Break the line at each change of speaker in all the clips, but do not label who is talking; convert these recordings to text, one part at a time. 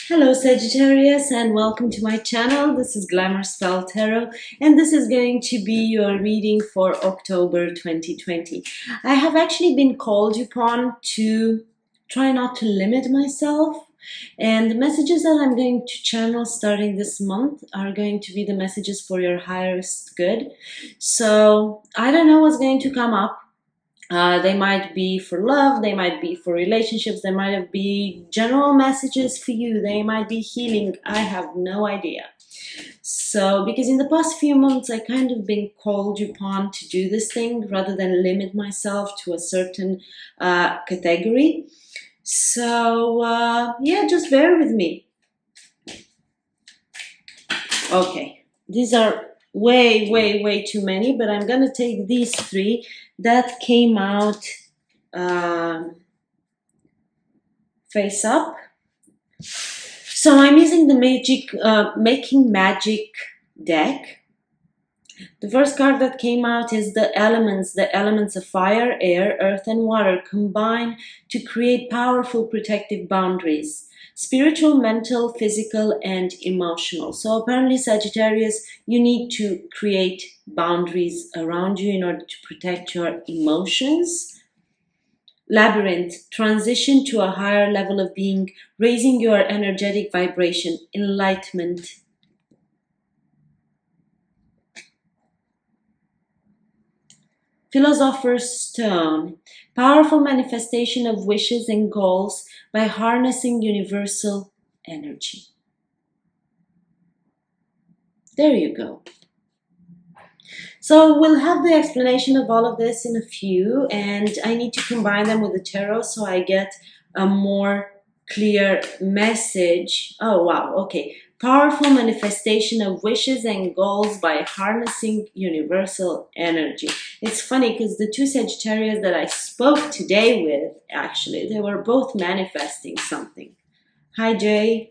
Hello Sagittarius and welcome to my channel. This is Glamour Spell Tarot and this is going to be your reading for October 2020. I have actually been called upon to try not to limit myself, and the messages that I'm going to channel starting this month are going to be the messages for your highest good. So I don't know what's going to come up. They might be for love, they might be for relationships, they might be general messages for you, they might be healing. I have no idea. So, because in the past few months I kind of been called upon to do this thing rather than limit myself to a certain category. So, yeah, just bear with me. Okay, these are way too many, but I'm gonna take these three that came out face up. So I'm using the Making Magic deck. The first card that came out is the elements of fire, air, earth, and water combine to create powerful protective boundaries. Spiritual, mental, physical, and emotional. So apparently, Sagittarius, you need to create boundaries around you in order to protect your emotions. Labyrinth, transition to a higher level of being, raising your energetic vibration, enlightenment. Philosopher's Stone, powerful manifestation of wishes and goals by harnessing universal energy. There you go. So we'll have the explanation of all of this in a few, and I need to combine them with the tarot so I get a more clear message. Oh, wow, okay. Powerful manifestation of wishes and goals by harnessing universal energy. It's funny because the two Sagittarius that I spoke today with, actually, they were both manifesting something. Hi, Jay.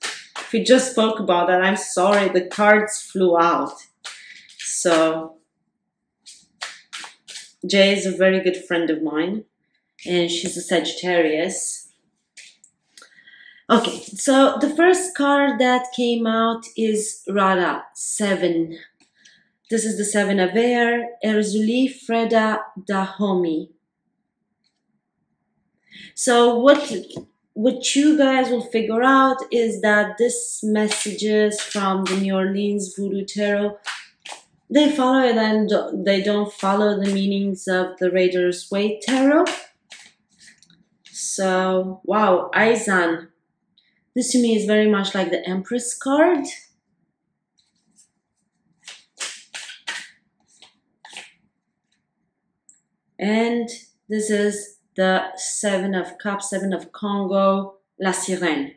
If we just spoke about that, I'm sorry, the cards flew out. So, Jay is a very good friend of mine, and she's a Sagittarius. Okay, so the first card that came out is Rada, 7. This is the 7 of air, Erzuli Freda Dahomi. So what you guys will figure out is that this messages from the New Orleans Voodoo Tarot, they follow it and they don't follow the meanings of the Raiders Waite Tarot. So, wow, Aizan. This to me is very much like the Empress card. And this is the 7 of Cups, 7 of Congo, La Sirène.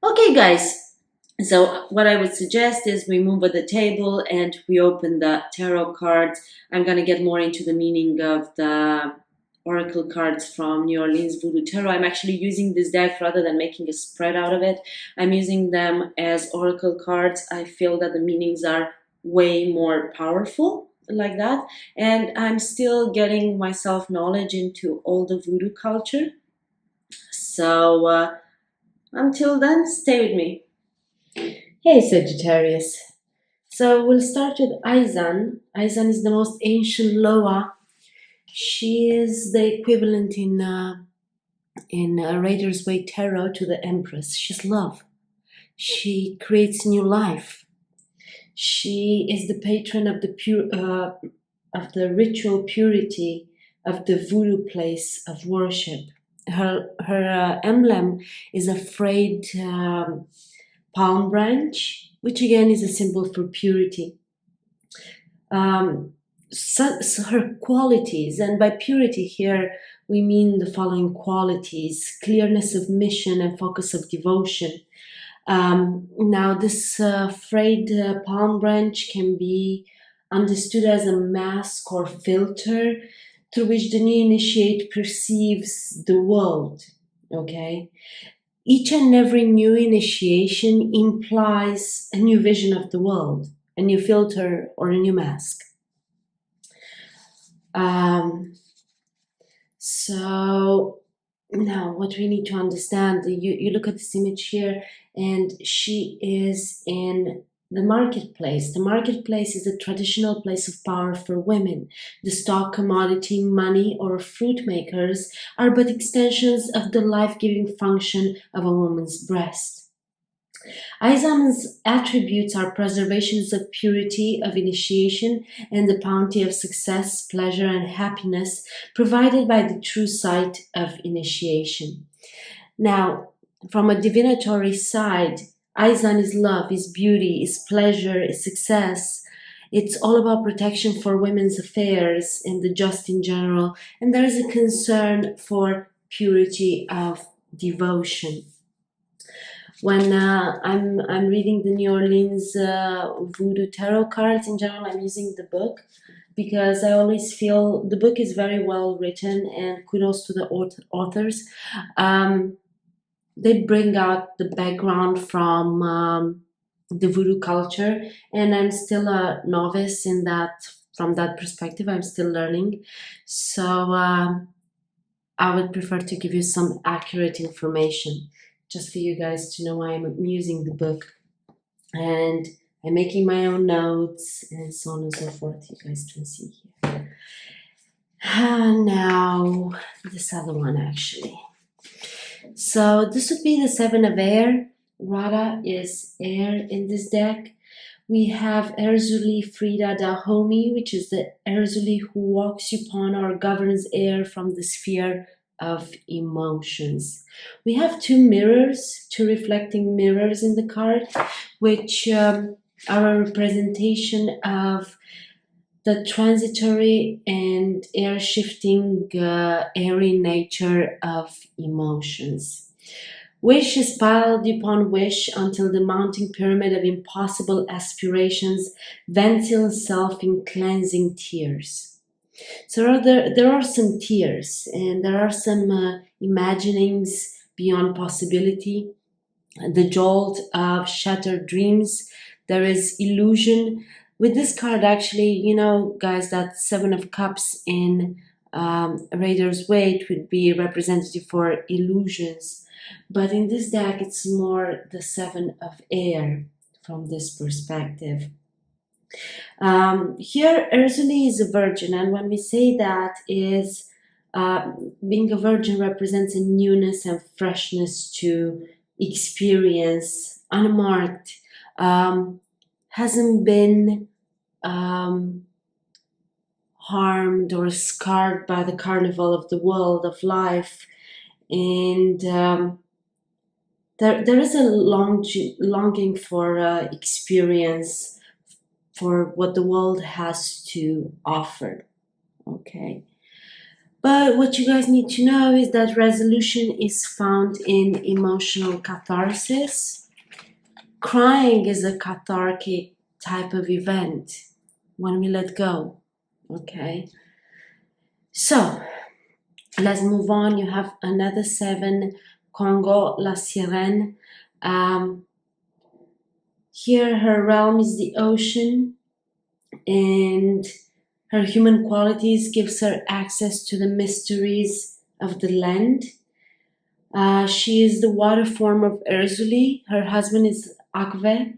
Okay, guys. So what I would suggest is we move at the table and we open the tarot cards. I'm going to get more into the meaning of the oracle cards from New Orleans Voodoo Tarot. I'm actually using this deck rather than making a spread out of it. I'm using them as oracle cards. I feel that the meanings are way more powerful like that. And I'm still getting myself knowledge into all the voodoo culture. So until then, stay with me. Hey Sagittarius. So we'll start with Aizan. Aizan is the most ancient Loa. She is the equivalent in Raiders Waite Tarot to the Empress. She's love. She creates new life. She is the patron of of the ritual purity of the voodoo place of worship. Her emblem is a frayed palm branch, which again is a symbol for purity. So her qualities, and by purity here we mean the following qualities: clearness of mission and focus of devotion. Now this frayed palm branch can be understood as a mask or filter through which the new initiate perceives the world. Okay, each and every new initiation implies a new vision of the world, a new filter or a new mask. So Now, what we need to understand, you look at this image here, and she is in the marketplace. The marketplace is a traditional place of power for women. The stock, commodity, money, or fruit makers are but extensions of the life-giving function of a woman's breast. Aizaman's attributes are preservations of purity, of initiation, and the bounty of success, pleasure, and happiness provided by the true sight of initiation. Now, from a divinatory side, Aizan is love, is beauty, is pleasure, is success. It's all about protection for women's affairs and the just in general, and there is a concern for purity of devotion. When I'm reading the New Orleans Voodoo Tarot cards in general, I'm using the book because I always feel the book is very well written, and kudos to the authors. They bring out the background from the voodoo culture, and I'm still a novice in that. From that perspective, I'm still learning, so I would prefer to give you some accurate information just for you guys to know why I'm using the book, and I'm making my own notes and so on and so forth. You guys can see here. Now, this other one actually. So this would be the Seven of Air. Radha is air in this deck. We have Erzuli Frida Dahomey, which is the Erzuli who walks upon or governs air from the sphere of emotions. We have two mirrors, two reflecting mirrors in the card, which are a representation of the transitory and air-shifting, airy nature of emotions. Wish is piled upon wish until the mounting pyramid of impossible aspirations vents itself in cleansing tears. So there are some tears, and there are some imaginings beyond possibility, the jolt of shattered dreams. There is illusion. With this card, actually, you know, guys, that Seven of Cups in Raider's Waite would be representative for illusions. But in this deck, it's more the Seven of Air from this perspective. Here, Ursula is a virgin, and when we say that is being a virgin represents a newness and freshness to experience, unmarked, hasn't been harmed or scarred by the carnival of the world of life, and there is a longing for experience, for what the world has to offer. Okay, but what you guys need to know is that resolution is found in emotional catharsis. Crying is a cathartic type of event when we let go. Okay, so let's move on. You have another seven, Congo, La Sirène. Here her realm is the ocean, and her human qualities gives her access to the mysteries of the land. She is the water form of Erzuli. Her husband is Akve.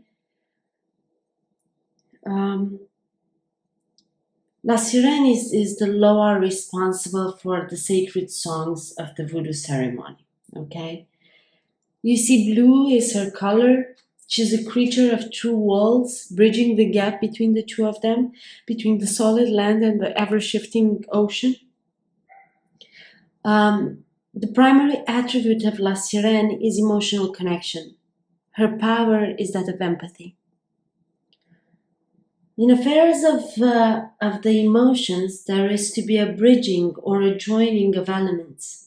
La Sirène is the loa responsible for the sacred songs of the voodoo ceremony. Okay, you see blue is her color. She's a creature of two worlds, bridging the gap between the two of them, between the solid land and the ever-shifting ocean. The primary attribute of La Sirène is emotional connection. Her power is that of empathy. In affairs of the emotions, there is to be a bridging or a joining of elements.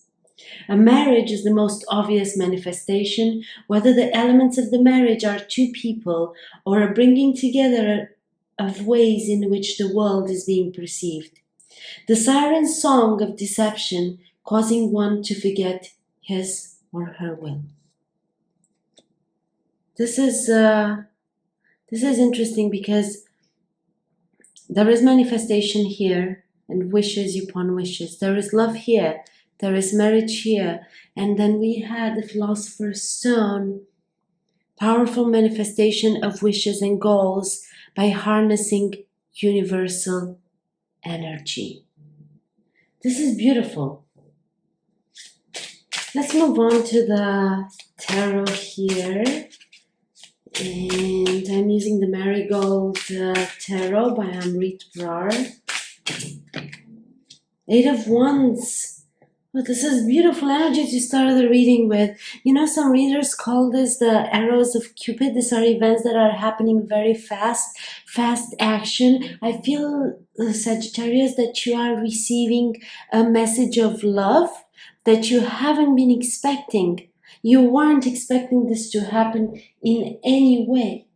A marriage is the most obvious manifestation, whether the elements of the marriage are two people or a bringing together of ways in which the world is being perceived. The siren song of deception causing one to forget his or her will. This is interesting because there is manifestation here and wishes upon wishes. There is love here. There is marriage here. And then we had the Philosopher's Stone, powerful manifestation of wishes and goals by harnessing universal energy. This is beautiful. Let's move on to the tarot here. And I'm using the Marigold Tarot by Amrit Brar. 8 of Wands. Well, this is beautiful energy to start the reading with. You know, some readers call this the arrows of Cupid. These are events that are happening very fast, fast action. I feel, Sagittarius, that you are receiving a message of love that you haven't been expecting. You weren't expecting this to happen in any way.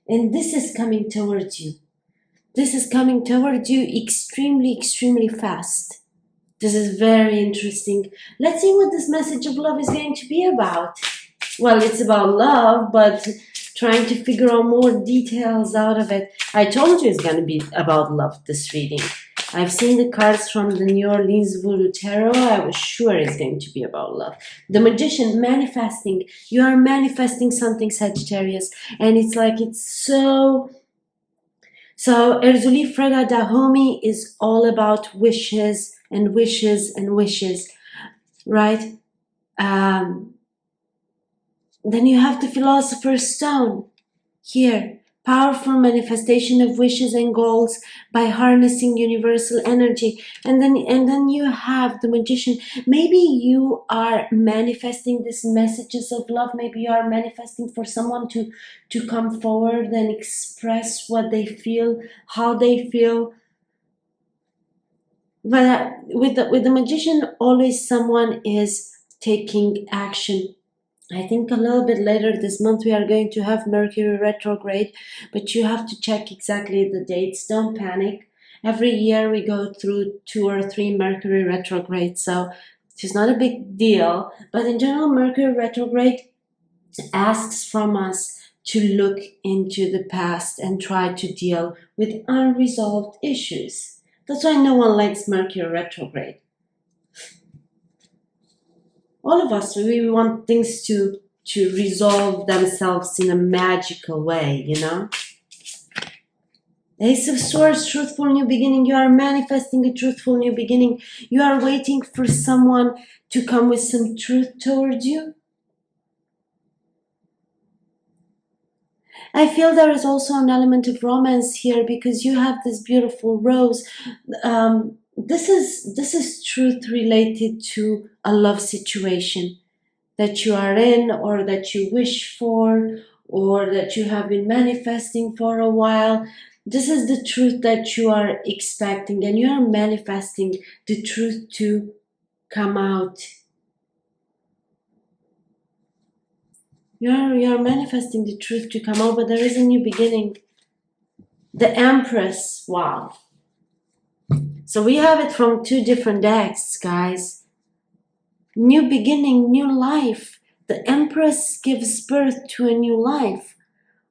And this is coming towards you. This is coming towards you extremely, extremely fast. This is very interesting. Let's see what this message of love is going to be about. Well, it's about love, but trying to figure out more details out of it. I told you it's going to be about love, this reading. I've seen the cards from the New Orleans Voodoo Tarot. I was sure it's going to be about love. The Magician, manifesting. You are manifesting something, Sagittarius. And it's like it's so... So Erzuli Freda Dahomey is all about wishes and wishes and wishes, right? Then you have the Philosopher's Stone here. Powerful manifestation of wishes and goals by harnessing universal energy. And then you have the Magician. Maybe you are manifesting these messages of love. Maybe you are manifesting for someone to come forward and express what they feel, how they feel. But with the Magician, always someone is taking action. I think a little bit later this month we are going to have Mercury retrograde, but you have to check exactly the dates. Don't panic. Every year we go through 2 or 3 Mercury retrogrades, so it's not a big deal. But in general, Mercury retrograde asks from us to look into the past and try to deal with unresolved issues. That's why no one likes Mercury retrograde. All of us, we want things to resolve themselves in a magical way, you know? Ace of Swords, truthful new beginning. You are manifesting a truthful new beginning. You are waiting for someone to come with some truth towards you. I feel there is also an element of romance here because you have this beautiful rose. This is truth related to a love situation that you are in, or that you wish for, or that you have been manifesting for a while. This is the truth that you are expecting, and you are manifesting the truth to come out. You are manifesting the truth to come out, but there is a new beginning. The Empress, wow. So we have it from 2 different decks, guys. New beginning, new life. The Empress gives birth to a new life,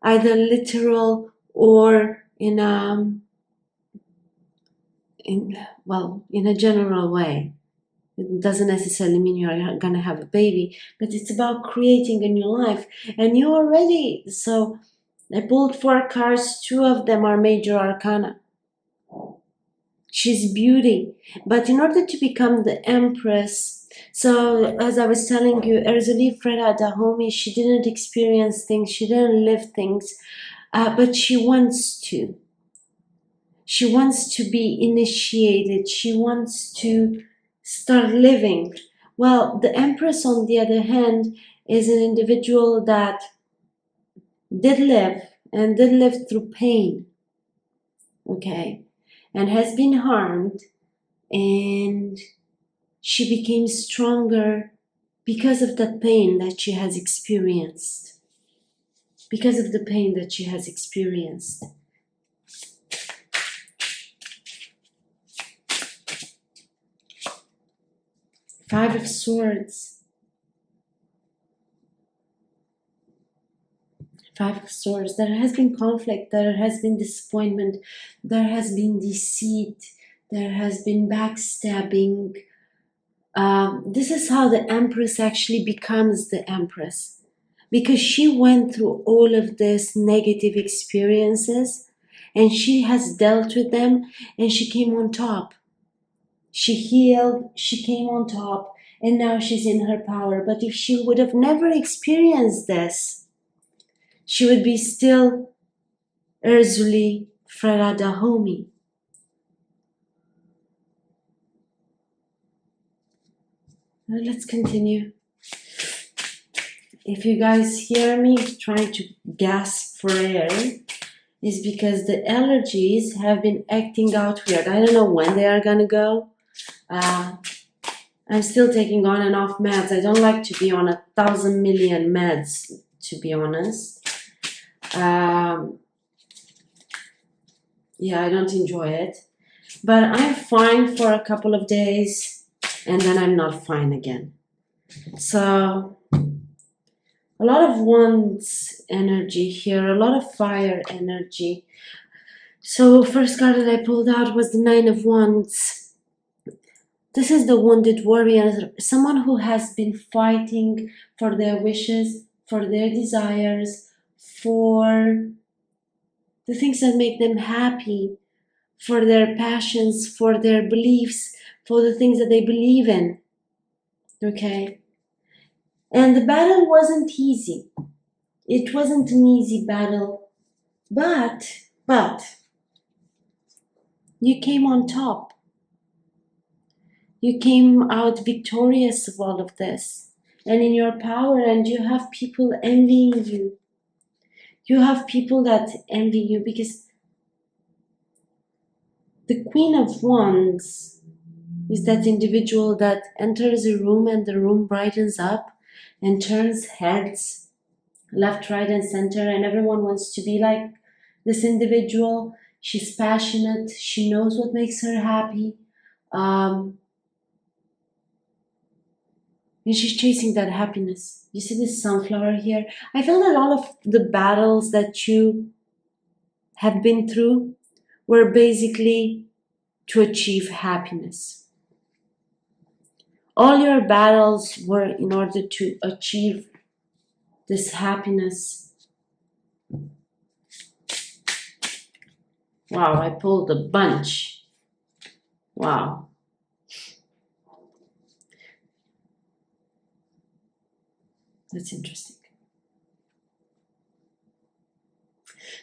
either literal or in a general way. It doesn't necessarily mean you're gonna have a baby, but it's about creating a new life. And you already, so I pulled 4 cards, 2 of them are major arcana. She's beauty. But in order to become the Empress, so as I was telling you, Erzuli Freda Dahomey, she didn't experience things, she didn't live things, but she wants to. She wants to be initiated. She wants to start living. Well, the Empress, on the other hand, is an individual that did live through pain, okay, and has been harmed, and she became stronger because of that pain that she has experienced. Because of the pain that she has experienced. Five of Swords. 5 of Swords. There has been conflict, there has been disappointment, there has been deceit, there has been backstabbing, This is how the Empress actually becomes the Empress, because she went through all of these negative experiences and she has dealt with them, and she came on top. She healed, she came on top, and now she's in her power. But if she would have never experienced this, she would be still Erzuli Freradahomi. Now let's continue. If you guys hear me trying to gasp for air, is because the allergies have been acting out weird. I don't know when they are gonna go. I'm still taking on and off meds. I don't like to be on 1,000 million meds, to be honest. Yeah, I don't enjoy it. But I'm fine for a couple of days, and then I'm not fine again. So, a lot of wands energy here, a lot of fire energy. So, first card that I pulled out was the Nine of Wands. This is the wounded warrior, someone who has been fighting for their wishes, for their desires, for the things that make them happy, for their passions, for their beliefs, for the things that they believe in. Okay? And the battle wasn't easy. It wasn't an easy battle. But, you came on top. You came out victorious of all of this. And in your power, and you have people envying you. You have people that envy you because the Queen of Wands is that individual that enters a room and the room brightens up and turns heads left, right, and center, and everyone wants to be like this individual. She's passionate. She knows what makes her happy. And she's chasing that happiness. You see this sunflower here? I feel that all of the battles that you have been through were basically to achieve happiness. All your battles were in order to achieve this happiness. Wow, I pulled a bunch. Wow. That's interesting.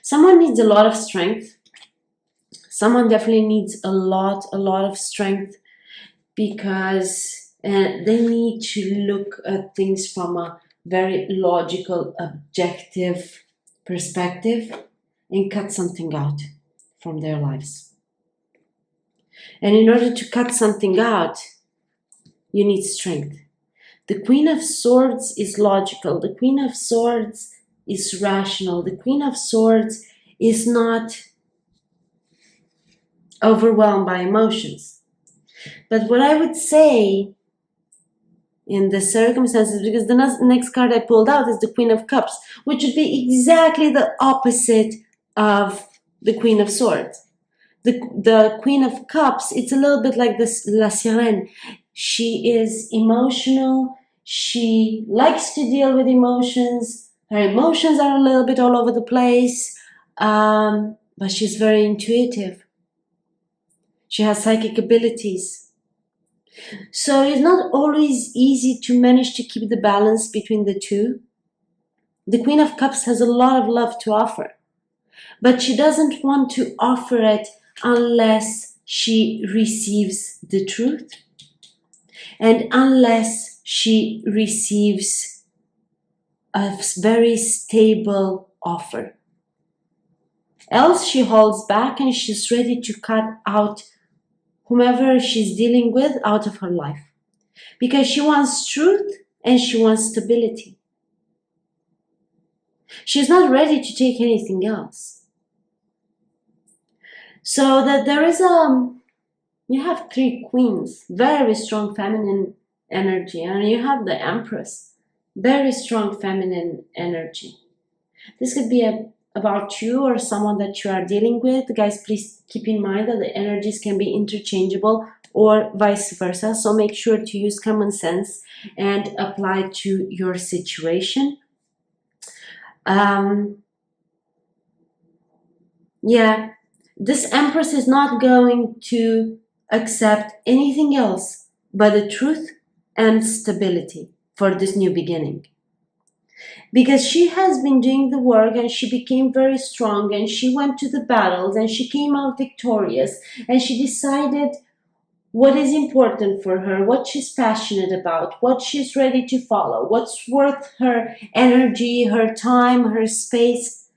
Someone needs a lot of strength. Someone definitely needs a lot of strength, because they need to look at things from a very logical, objective perspective and cut something out from their lives. And in order to cut something out, you need strength. The Queen of Swords is logical. The Queen of Swords is rational. The Queen of Swords is not overwhelmed by emotions. But what I would say in the circumstances, because the next card I pulled out is the Queen of Cups, which would be exactly the opposite of the Queen of Swords. The Queen of Cups, it's a little bit like this La Sirène. She is emotional. She likes to deal with emotions. Her emotions are a little bit all over the place, but she's very intuitive. She has psychic abilities. So it's not always easy to manage to keep the balance between the two. The Queen of Cups has a lot of love to offer, but she doesn't want to offer it unless she receives the truth and unless she receives a very stable offer. Else she holds back and she's ready to cut out whomever she's dealing with out of her life, because she wants truth and she wants stability. She's not ready to take anything else. So that there is you have three queens, very strong feminine energy, and you have the Empress, very strong feminine energy. This could be about you or someone that you are dealing with. Guys, please keep in mind that the energies can be interchangeable or vice versa. So make sure to use common sense and apply to your situation. Yeah, this Empress is not going to accept anything else but the truth and stability for this new beginning. Because she has been doing the work and she became very strong and she went to the battles and she came out victorious and she decided what is important for her, what she's passionate about, what she's ready to follow, what's worth her energy, her time, her space.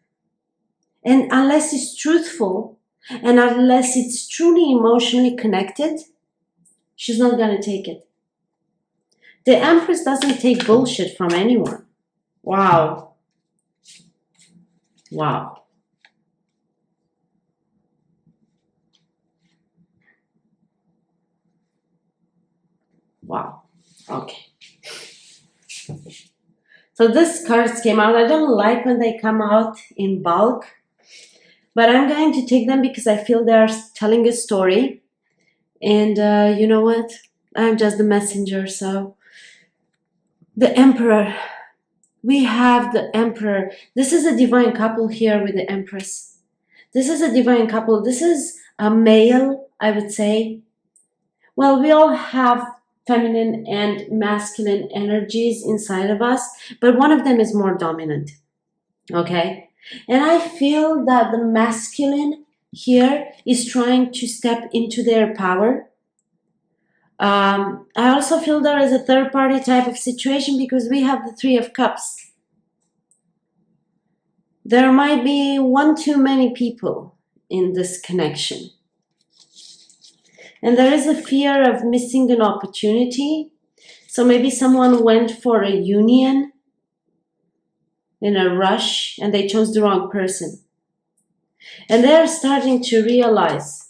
And unless it's truthful and unless it's truly emotionally connected, she's not going to take it. The Empress doesn't take bullshit from anyone. Wow. Wow. Wow. Okay. So this cards came out. I don't like when they come out in bulk, but I'm going to take them because I feel they're telling a story. And you know what? I'm just the messenger. So the Emperor. We have the Emperor. This is a divine couple here with the Empress. This is a divine couple. This is a male, I would say. Well, we all have feminine and masculine energies inside of us, but one of them is more dominant. Okay? And I feel that the masculine here is trying to step into their power. I also feel there is a third party type of situation because we have the Three of Cups. There might be one too many people in this connection. And there is a fear of missing an opportunity. So maybe someone went for a union in a rush and they chose the wrong person. And they're starting to realize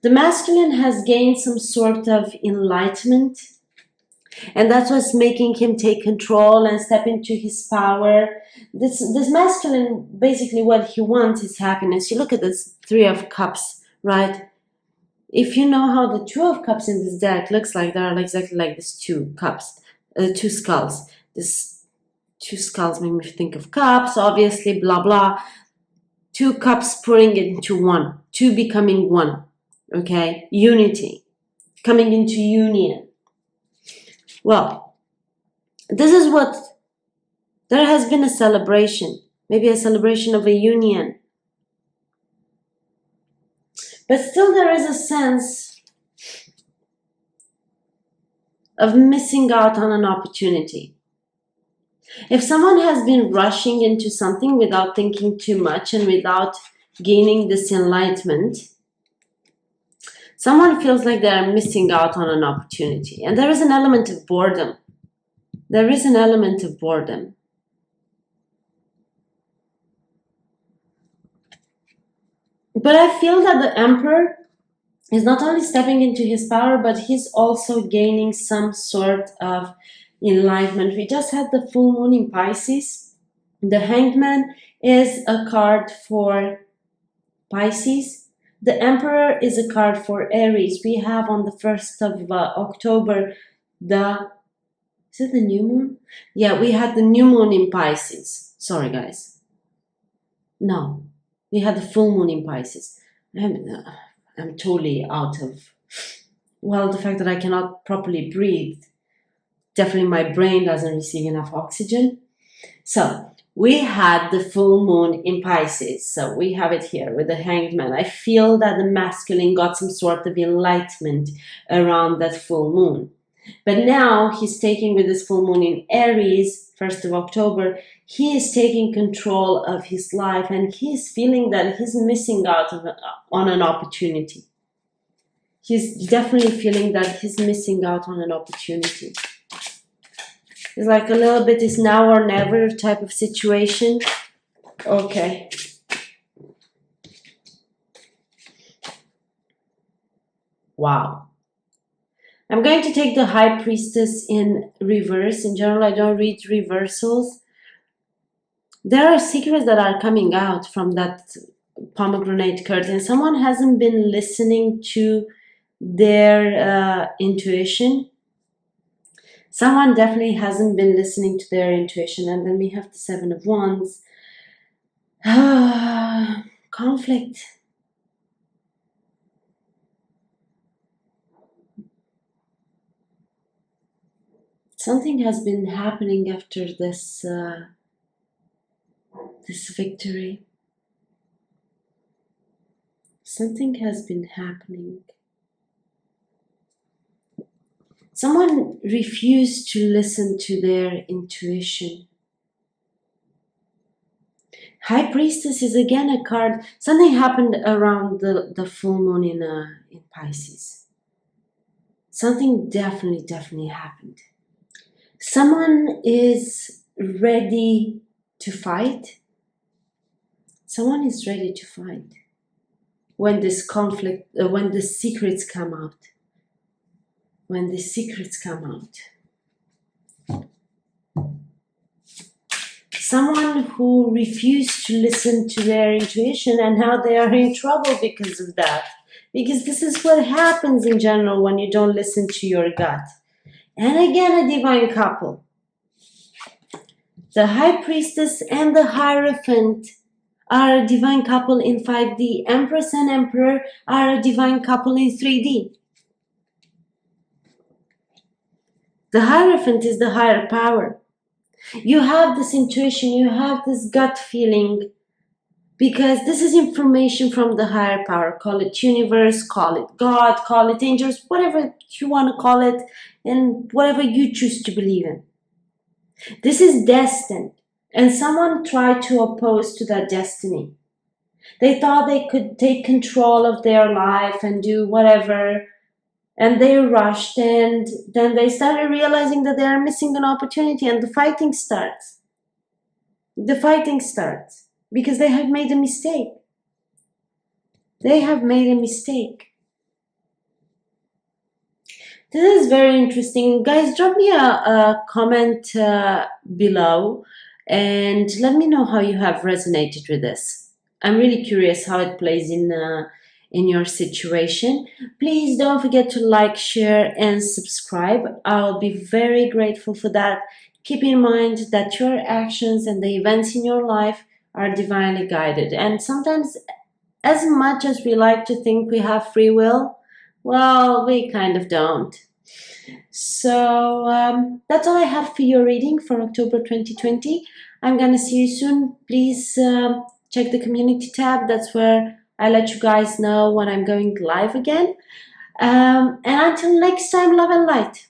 the masculine has gained some sort of enlightenment. And that's what's making him take control and step into his power. This masculine, basically what he wants is happiness. You look at this Three of Cups, right? If you know how the Two of Cups in this deck looks like, they are exactly like these two cups, two skulls. This two skulls make me think of cups, obviously, blah, blah. Two cups pouring into one, two becoming one, okay? Unity, coming into union. Well, this is what, there has been a celebration, maybe a celebration of a union. But still there is a sense of missing out on an opportunity. If someone has been rushing into something without thinking too much and without gaining this enlightenment, someone feels like they're missing out on an opportunity. And there is an element of boredom. There is an element of boredom. But I feel that the Emperor is not only stepping into his power, but he's also gaining some sort of enlightenment. We just had the full moon in Pisces. The Hangman is a card for Pisces. The Emperor is a card for Aries. We have on the 1st of October is it the new moon? Yeah, we had the new moon in Pisces. Sorry, guys. No, we had the full moon in Pisces. I'm totally out of, well, the fact that I cannot properly breathe. Definitely my brain doesn't receive enough oxygen. So we had the full moon in Pisces. So we have it here with the Hangman. I feel that the masculine got some sort of enlightenment around that full moon. But now he's taking with this full moon in Aries, 1st of October, he is taking control of his life and he's feeling that he's missing out on an opportunity. He's definitely feeling that he's missing out on an opportunity. It's like a little bit is now or never type of situation. Okay. Wow. I'm going to take the High Priestess in reverse. In general, I don't read reversals. There are secrets that are coming out from that pomegranate curtain. Someone hasn't been listening to their intuition. Someone definitely hasn't been listening to their intuition. And then we have the Seven of Wands. Conflict. Something has been happening after this victory. Something has been happening. Someone refused to listen to their intuition. High Priestess is again a card. Something happened around the full moon in Pisces. Something definitely happened. Someone is ready to fight. Someone is ready to fight when this conflict, when the secrets come out. When the secrets come out. Someone who refused to listen to their intuition, and now they are in trouble because of that. Because this is what happens in general when you don't listen to your gut. And again, a divine couple. The High Priestess and the Hierophant are a divine couple in 5D. Empress and Emperor are a divine couple in 3D. The Hierophant is the higher power. You have this intuition, you have this gut feeling, because this is information from the higher power. Call it universe, call it God, call it angels, whatever you want to call it, and whatever you choose to believe in. This is destined, and someone tried to oppose to that destiny. They thought they could take control of their life and do whatever, and they rushed, and then they started realizing that they are missing an opportunity, and the fighting starts. The fighting starts because they have made a mistake. They have made a mistake. This is very interesting. Guys, drop me a comment below and let me know how you have resonated with this. I'm really curious how it plays in your situation. Please don't forget to like, share, and subscribe. I'll be very grateful for that. Keep in mind that your actions and the events in your life are divinely guided. And sometimes, as much as we like to think we have free will, well, we kind of don't. So that's all I have for your reading for October 2020. I'm gonna see you soon. Please check the community tab. That's where I let you guys know when I'm going live again. And until next time, love and light.